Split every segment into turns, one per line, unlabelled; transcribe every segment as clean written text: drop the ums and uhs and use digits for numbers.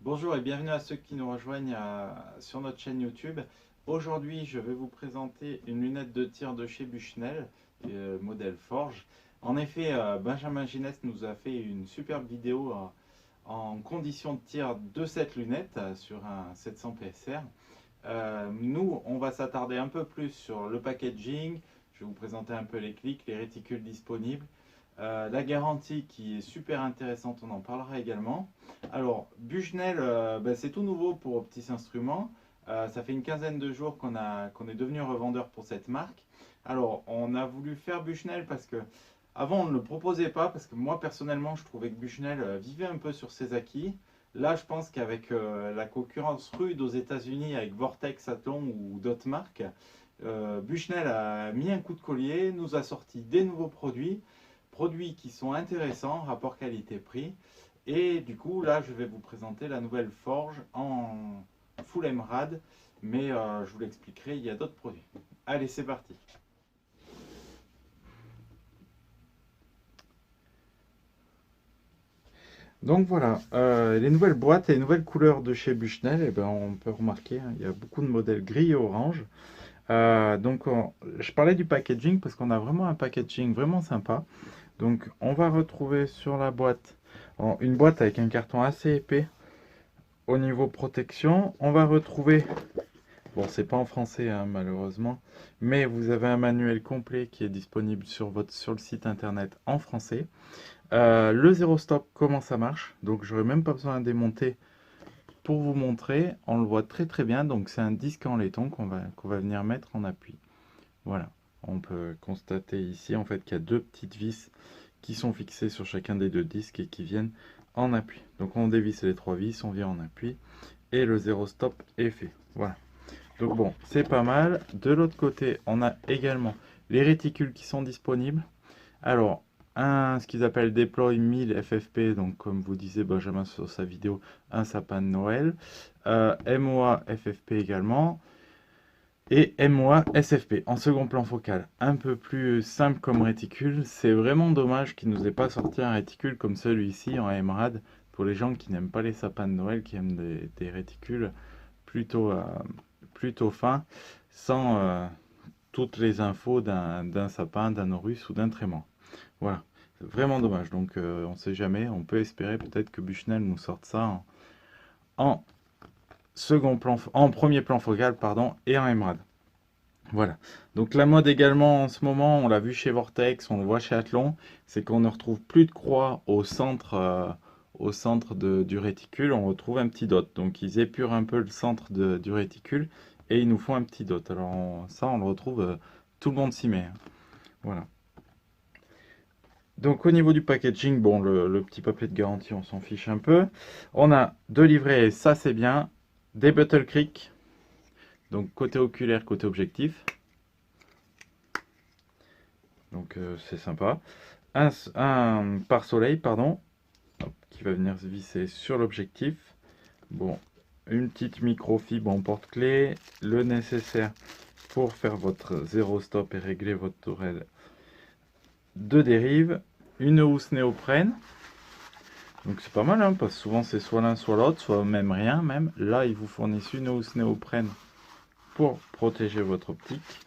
Bonjour et bienvenue à ceux qui nous rejoignent sur notre chaîne YouTube. Aujourd'hui, je vais vous présenter une lunette de tir de chez Bushnell, modèle Forge. En effet, Benjamin Ginès nous a fait une superbe vidéo en conditions de tir de cette lunette sur un 700 PSR. Nous, on va s'attarder un peu plus sur le packaging. Je vais vous présenter un peu les clics, les réticules disponibles. La garantie qui est super intéressante, on en parlera également. Alors, Bushnell, c'est tout nouveau pour Optis Instruments. Ça fait une quinzaine de jours qu'on est devenu revendeur pour cette marque. Alors, on a voulu faire Bushnell parce que avant on ne le proposait pas, parce que moi personnellement je trouvais que Bushnell vivait un peu sur ses acquis. Là, je pense qu'avec la concurrence rude aux États-Unis avec Vortex, Athlon ou d'autres marques, Bushnell a mis un coup de collier, nous a sorti des nouveaux produits qui sont intéressants, rapport qualité-prix. Et du coup, là, je vais vous présenter la nouvelle Forge en full MRAD, mais je vous l'expliquerai, il y a d'autres produits. Allez, c'est parti. Donc voilà, les nouvelles boîtes et les nouvelles couleurs de chez Bushnell, eh ben, on peut remarquer, hein, il y a beaucoup de modèles gris et orange. Je parlais du packaging parce qu'on a vraiment un packaging vraiment sympa. Donc on va retrouver sur la boîte une boîte avec un carton assez épais au niveau protection. On va retrouver, bon c'est pas en français hein, malheureusement, mais vous avez un manuel complet qui est disponible sur le site internet en français. Le zéro stop, comment ça marche. Donc j'aurais même pas besoin de démonter pour vous montrer. On le voit très très bien. Donc c'est un disque en laiton qu'on va venir mettre en appui. Voilà. On peut constater ici en fait qu'il y a deux petites vis qui sont fixées sur chacun des deux disques et qui viennent en appui. Donc on dévisse les trois vis, on vient en appui et le zéro stop est fait. Voilà. Donc bon, c'est pas mal. De l'autre côté, on a également les réticules qui sont disponibles. Alors, ce qu'ils appellent Deploy 1000 FFP, donc comme vous disait Benjamin sur sa vidéo, un sapin de Noël. MOA FFP également. Et MOA SFP en second plan focal. Un peu plus simple comme réticule. C'est vraiment dommage qu'il ne nous ait pas sorti un réticule comme celui-ci en MRAD pour les gens qui n'aiment pas les sapins de Noël, qui aiment des réticules plutôt, plutôt fins, sans toutes les infos d'un sapin, d'un Horus ou d'un trément. Voilà, c'est vraiment dommage. Donc on ne sait jamais, on peut espérer peut-être que Bushnell nous sorte ça en second plan, en premier plan focal pardon, et en MRAD. Voilà. Donc la mode également en ce moment, on l'a vu chez Vortex, on le voit chez Athlon, c'est qu'on ne retrouve plus de croix au centre du réticule, on retrouve un petit dot. Donc ils épurent un peu le centre du réticule et ils nous font un petit dot. Alors ça, on le retrouve, tout le monde s'y met, hein. Voilà. Donc au niveau du packaging, bon, le petit papier de garantie, on s'en fiche un peu. On a deux livrets, et ça c'est bien, des Bottle Creek, donc côté oculaire, côté objectif. Donc c'est sympa. Un pare-soleil, pardon, hop, qui va venir se visser sur l'objectif. Bon, une petite microfibre en porte-clés, le nécessaire pour faire votre zéro stop et régler votre tourelle de dérive, une housse néoprène. Donc c'est pas mal, hein, parce que souvent c'est soit l'un soit l'autre, soit même rien même. Là, ils vous fournissent une housse néoprène pour protéger votre optique.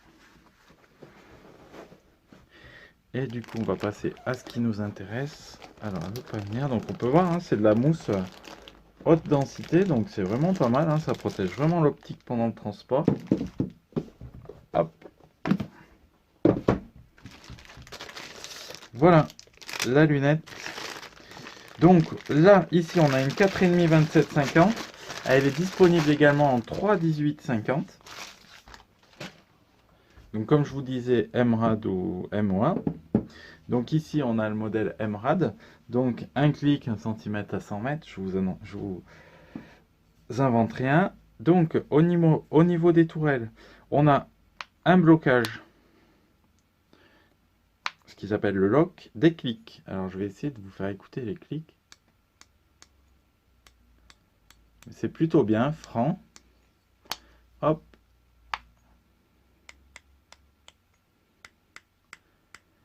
Et du coup, on va passer à ce qui nous intéresse. Alors, elle ne veut pas venir. Donc, on peut voir, hein, c'est de la mousse haute densité. Donc, c'est vraiment pas mal, hein, ça protège vraiment l'optique pendant le transport. Hop. Voilà la lunette. Donc, là, ici, on a une 4,5 27-50. Elle est disponible également en 3,18-50. Donc, comme je vous disais, MRAD ou MO1. Donc ici, on a le modèle MRAD. Donc un clic, 1 cm à 100 mètres. Je vous invente rien. Donc au niveau des tourelles, on a un blocage, ce qu'ils appellent le lock, des clics. Alors je vais essayer de vous faire écouter les clics. C'est plutôt bien, franc. Hop.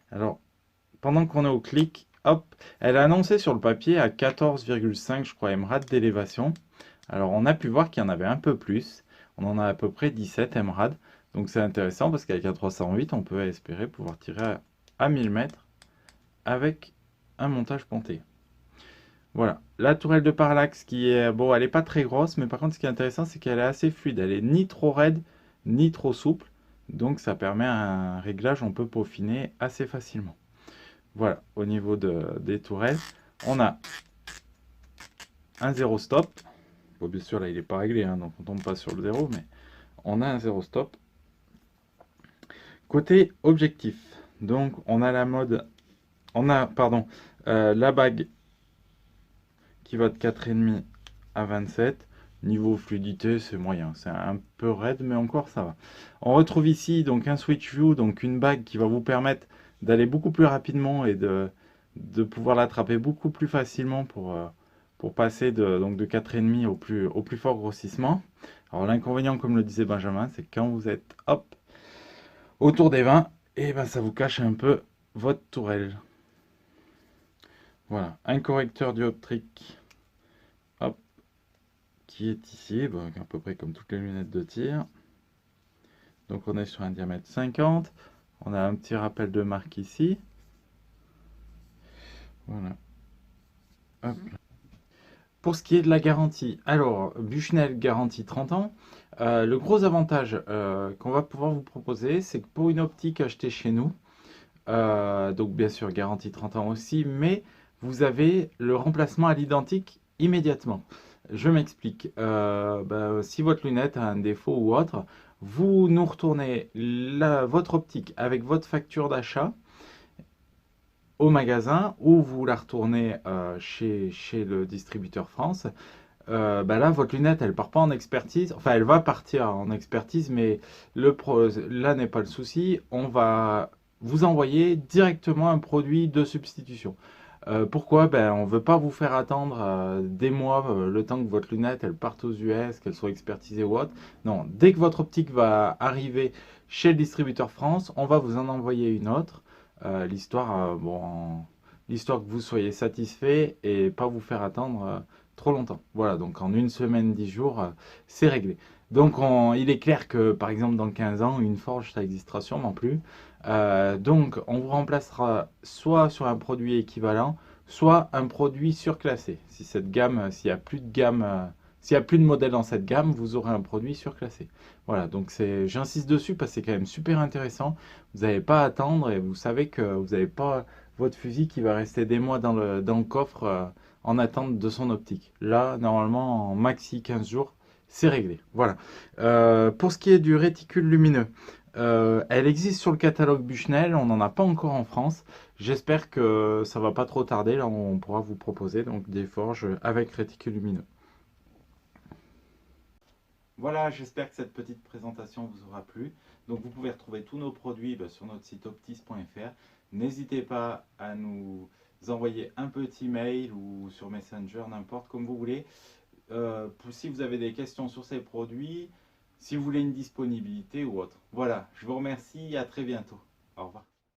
Alors, pendant qu'on est au clic, hop, elle a annoncé sur le papier à 14,5, je crois, MRAD d'élévation. Alors on a pu voir qu'il y en avait un peu plus. On en a à peu près 17 MRAD. Donc c'est intéressant parce qu'avec un 308, on peut espérer pouvoir tirer à 1000 mètres avec un montage ponté. Voilà, la tourelle de parallaxe qui est, bon, elle n'est pas très grosse, mais par contre ce qui est intéressant, c'est qu'elle est assez fluide. Elle est ni trop raide, ni trop souple. Donc ça permet un réglage, on peut peaufiner assez facilement. Voilà, au niveau des tourelles, on a un zéro stop. Bon, bien sûr, là, il n'est pas réglé, hein, donc on tombe pas sur le zéro, mais on a un zéro stop. Côté objectif, donc on a la mode, on a, pardon, la bague qui va de 4,5 à 27. Niveau fluidité, c'est moyen, c'est un peu raide, mais encore ça va. On retrouve ici donc un switch view, donc une bague qui va vous permettre d'aller beaucoup plus rapidement et de pouvoir l'attraper beaucoup plus facilement pour passer donc de 4,5 au plus fort grossissement. Alors l'inconvénient, comme le disait Benjamin, c'est que quand vous êtes hop autour des 20, et ben ça vous cache un peu votre tourelle. Voilà, un correcteur dioptrique hop, qui est ici, bon, à peu près comme toutes les lunettes de tir. Donc on est sur un diamètre 50. On a un petit rappel de marque ici. Voilà. Hop. Pour ce qui est de la garantie, alors Bushnell garantie 30 ans. Le gros avantage qu'on va pouvoir vous proposer, c'est que pour une optique achetée chez nous, donc bien sûr garantie 30 ans aussi, mais vous avez le remplacement à l'identique immédiatement. Je m'explique. Si votre lunette a un défaut ou autre, vous nous retournez votre optique avec votre facture d'achat au magasin ou vous la retournez chez le distributeur France. Là, votre lunette, elle part pas en expertise. Enfin, elle va partir en expertise, mais là n'est pas le souci. On va vous envoyer directement un produit de substitution. Pourquoi? On ne veut pas vous faire attendre des mois le temps que votre lunette elle parte aux US, qu'elle soit expertisée ou autre. Non, dès que votre optique va arriver chez le distributeur France, on va vous en envoyer une autre. L'histoire que vous soyez satisfait et pas vous faire attendre trop longtemps. Voilà, donc en une semaine, 10 jours, c'est réglé. Donc il est clair que par exemple dans 15 ans, une forge, ça n'existera sûrement plus. Donc on vous remplacera soit sur un produit équivalent, soit un produit surclassé. Si cette gamme, s'il n'y a plus de gamme, s'il n'y a plus de modèles dans cette gamme, vous aurez un produit surclassé. Voilà, donc j'insiste dessus parce que c'est quand même super intéressant. Vous n'avez pas à attendre et vous savez que vous n'avez pas votre fusil qui va rester des mois dans le coffre en attente de son optique. Là, normalement, en maxi 15 jours, c'est réglé. Voilà. Pour ce qui est du réticule lumineux, elle existe sur le catalogue Bushnell, on n'en a pas encore en France. J'espère que ça va pas trop tarder, là on pourra vous proposer donc des forges avec réticule lumineux. Voilà, j'espère que cette petite présentation vous aura plu. Donc vous pouvez retrouver tous nos produits sur notre site optis.fr. N'hésitez pas à nous envoyer un petit mail ou sur Messenger, n'importe comme vous voulez. Si vous avez des questions sur ces produits, si vous voulez une disponibilité ou autre. Voilà, je vous remercie et à très bientôt. Au revoir.